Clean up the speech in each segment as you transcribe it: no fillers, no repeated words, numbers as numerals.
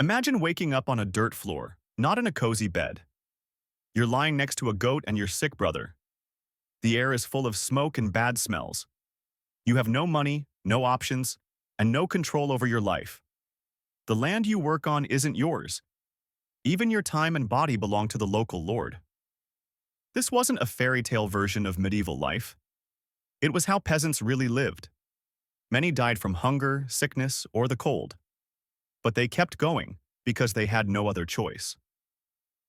Imagine waking up on a dirt floor, not in a cozy bed. You're lying next to a goat and your sick brother. The air is full of smoke and bad smells. You have no money, no options, and no control over your life. The land you work on isn't yours. Even your time and body belong to the local lord. This wasn't a fairy tale version of medieval life. It was how peasants really lived. Many died from hunger, sickness, or the cold. But they kept going because they had no other choice.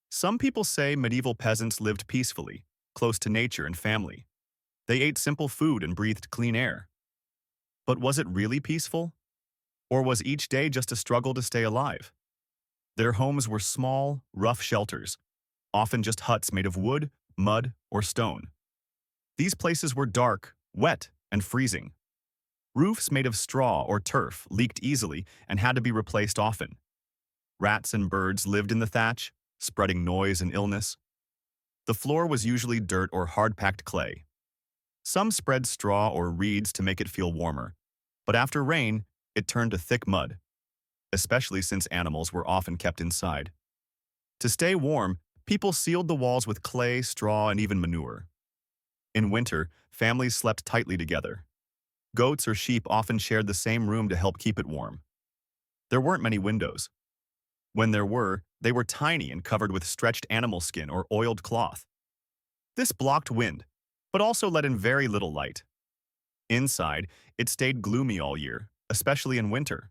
Some people say medieval peasants lived peacefully, close to nature and family. They ate simple food and breathed clean air. But was it really peaceful? Or was each day just a struggle to stay alive? Their homes were small, rough shelters, often just huts made of wood, mud, or stone. These places were dark, wet, and freezing. Roofs made of straw or turf leaked easily and had to be replaced often. Rats and birds lived in the thatch, spreading noise and illness. The floor was usually dirt or hard-packed clay. Some spread straw or reeds to make it feel warmer, but after rain, it turned to thick mud, especially since animals were often kept inside. To stay warm, people sealed the walls with clay, straw, and even manure. In winter, families slept tightly together. Goats or sheep often shared the same room to help keep it warm. There weren't many windows. When there were, they were tiny and covered with stretched animal skin or oiled cloth. This blocked wind, but also let in very little light. Inside, it stayed gloomy all year, especially in winter.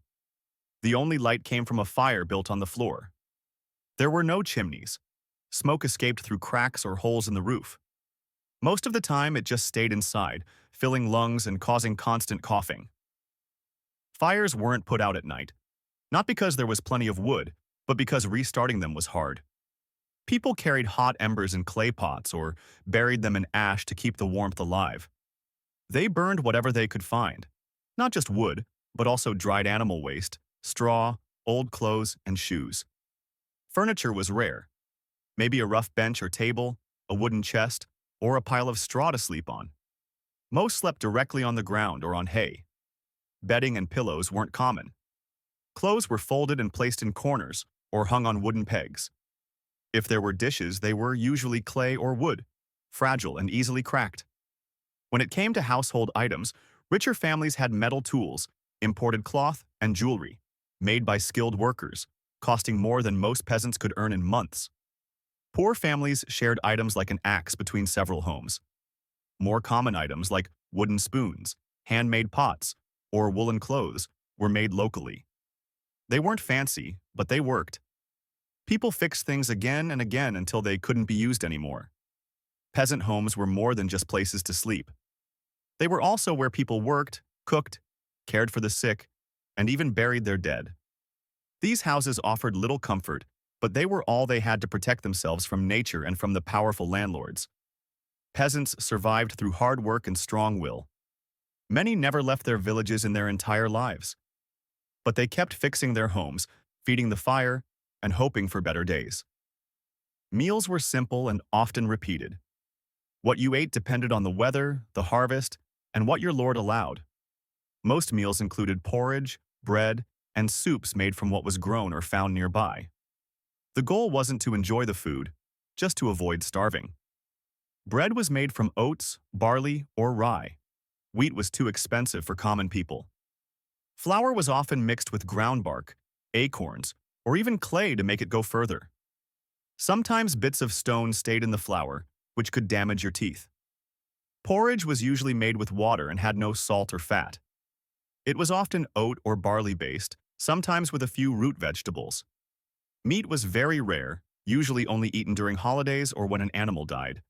The only light came from a fire built on the floor. There were no chimneys. Smoke escaped through cracks or holes in the roof. Most of the time, it just stayed inside, filling lungs and causing constant coughing. Fires weren't put out at night, not because there was plenty of wood, but because restarting them was hard. People carried hot embers in clay pots or buried them in ash to keep the warmth alive. They burned whatever they could find, not just wood, but also dried animal waste, straw, old clothes, and shoes. Furniture was rare. Maybe a rough bench or table, a wooden chest, or a pile of straw to sleep on. Most slept directly on the ground or on hay. Bedding and pillows weren't common. Clothes were folded and placed in corners or hung on wooden pegs. If there were dishes, they were usually clay or wood, fragile and easily cracked. When it came to household items, richer families had metal tools, imported cloth, and jewelry, made by skilled workers, costing more than most peasants could earn in months. Poor families shared items like an axe between several homes. More common items like wooden spoons, handmade pots, or woolen clothes were made locally. They weren't fancy, but they worked. People fixed things again and again until they couldn't be used anymore. Peasant homes were more than just places to sleep. They were also where people worked, cooked, cared for the sick, and even buried their dead. These houses offered little comfort, but they were all they had to protect themselves from nature and from the powerful landlords. Peasants survived through hard work and strong will. Many never left their villages in their entire lives. But they kept fixing their homes, feeding the fire, and hoping for better days. Meals were simple and often repeated. What you ate depended on the weather, the harvest, and what your lord allowed. Most meals included porridge, bread, and soups made from what was grown or found nearby. The goal wasn't to enjoy the food, just to avoid starving. Bread was made from oats, barley, or rye. Wheat was too expensive for common people. Flour was often mixed with ground bark, acorns, or even clay to make it go further. Sometimes bits of stone stayed in the flour, which could damage your teeth. Porridge was usually made with water and had no salt or fat. It was often oat or barley-based, sometimes with a few root vegetables. Meat was very rare, usually only eaten during holidays or when an animal died.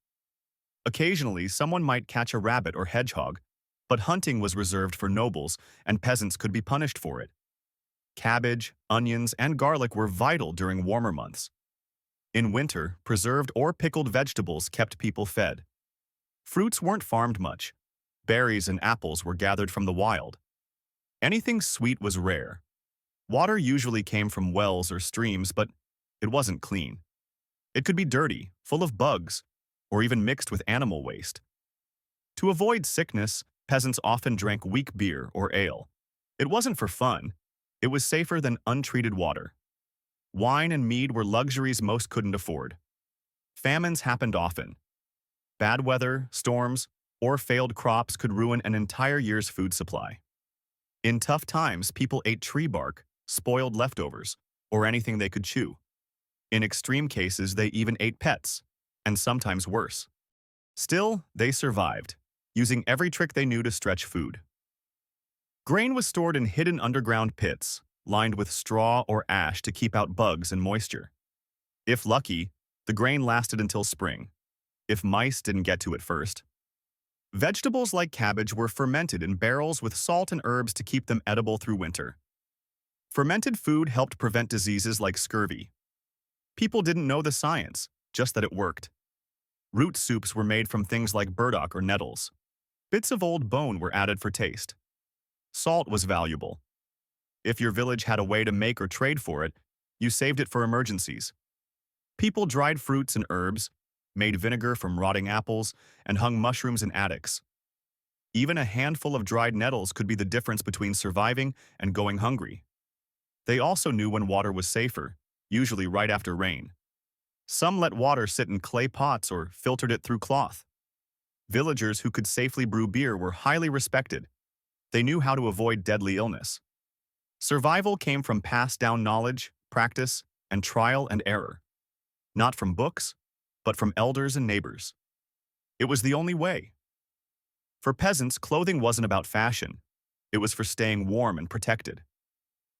Occasionally, someone might catch a rabbit or hedgehog, but hunting was reserved for nobles, and peasants could be punished for it. Cabbage, onions, and garlic were vital during warmer months. In winter, preserved or pickled vegetables kept people fed. Fruits weren't farmed much. Berries and apples were gathered from the wild. Anything sweet was rare. Water usually came from wells or streams, but it wasn't clean. It could be dirty, full of bugs, or even mixed with animal waste. To avoid sickness, peasants often drank weak beer or ale. It wasn't for fun. It was safer than untreated water. Wine and mead were luxuries most couldn't afford. Famines happened often. Bad weather, storms, or failed crops could ruin an entire year's food supply. In tough times, people ate tree bark, spoiled leftovers, or anything they could chew. In extreme cases, they even ate pets, and sometimes worse. Still, they survived, using every trick they knew to stretch food. Grain was stored in hidden underground pits, lined with straw or ash to keep out bugs and moisture. If lucky, the grain lasted until spring, if mice didn't get to it first. Vegetables like cabbage were fermented in barrels with salt and herbs to keep them edible through winter. Fermented food helped prevent diseases like scurvy. People didn't know the science, just that it worked. Root soups were made from things like burdock or nettles. Bits of old bone were added for taste. Salt was valuable. If your village had a way to make or trade for it, you saved it for emergencies. People dried fruits and herbs, made vinegar from rotting apples, and hung mushrooms in attics. Even a handful of dried nettles could be the difference between surviving and going hungry. They also knew when water was safer, usually right after rain. Some let water sit in clay pots or filtered it through cloth. Villagers who could safely brew beer were highly respected. They knew how to avoid deadly illness. Survival came from passed-down knowledge, practice, and trial and error. Not from books, but from elders and neighbors. It was the only way. For peasants, clothing wasn't about fashion. It was for staying warm and protected.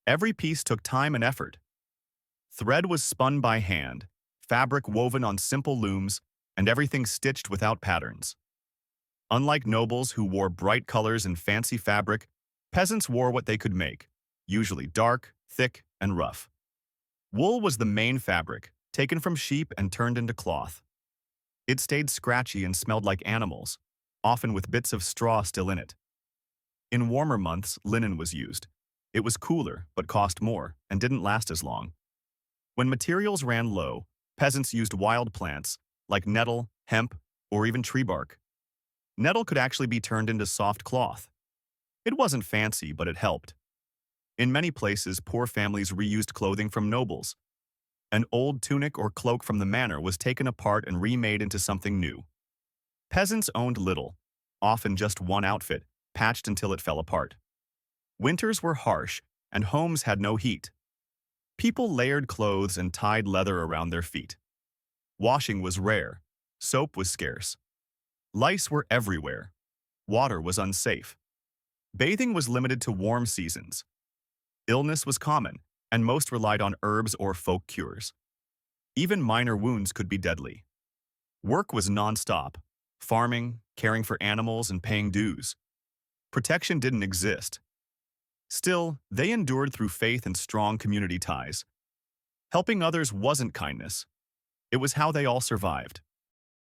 Every piece took time and effort. Thread was spun by hand, fabric woven on simple looms, and everything stitched without patterns. Unlike nobles who wore bright colors and fancy fabric, peasants wore what they could make, usually dark, thick, and rough. Wool was the main fabric, taken from sheep and turned into cloth. It stayed scratchy and smelled like animals, often with bits of straw still in it. In warmer months, linen was used. It was cooler, but cost more, and didn't last as long. When materials ran low, peasants used wild plants, like nettle, hemp, or even tree bark. Nettle could actually be turned into soft cloth. It wasn't fancy, but it helped. In many places, poor families reused clothing from nobles. An old tunic or cloak from the manor was taken apart and remade into something new. Peasants owned little, often just one outfit, patched until it fell apart. Winters were harsh, and homes had no heat. People layered clothes and tied leather around their feet. Washing was rare. Soap was scarce. Lice were everywhere. Water was unsafe. Bathing was limited to warm seasons. Illness was common, and most relied on herbs or folk cures. Even minor wounds could be deadly. Work was non-stop: farming, caring for animals, and paying dues. Protection didn't exist. Still, they endured through faith and strong community ties. Helping others wasn't kindness. It was how they all survived.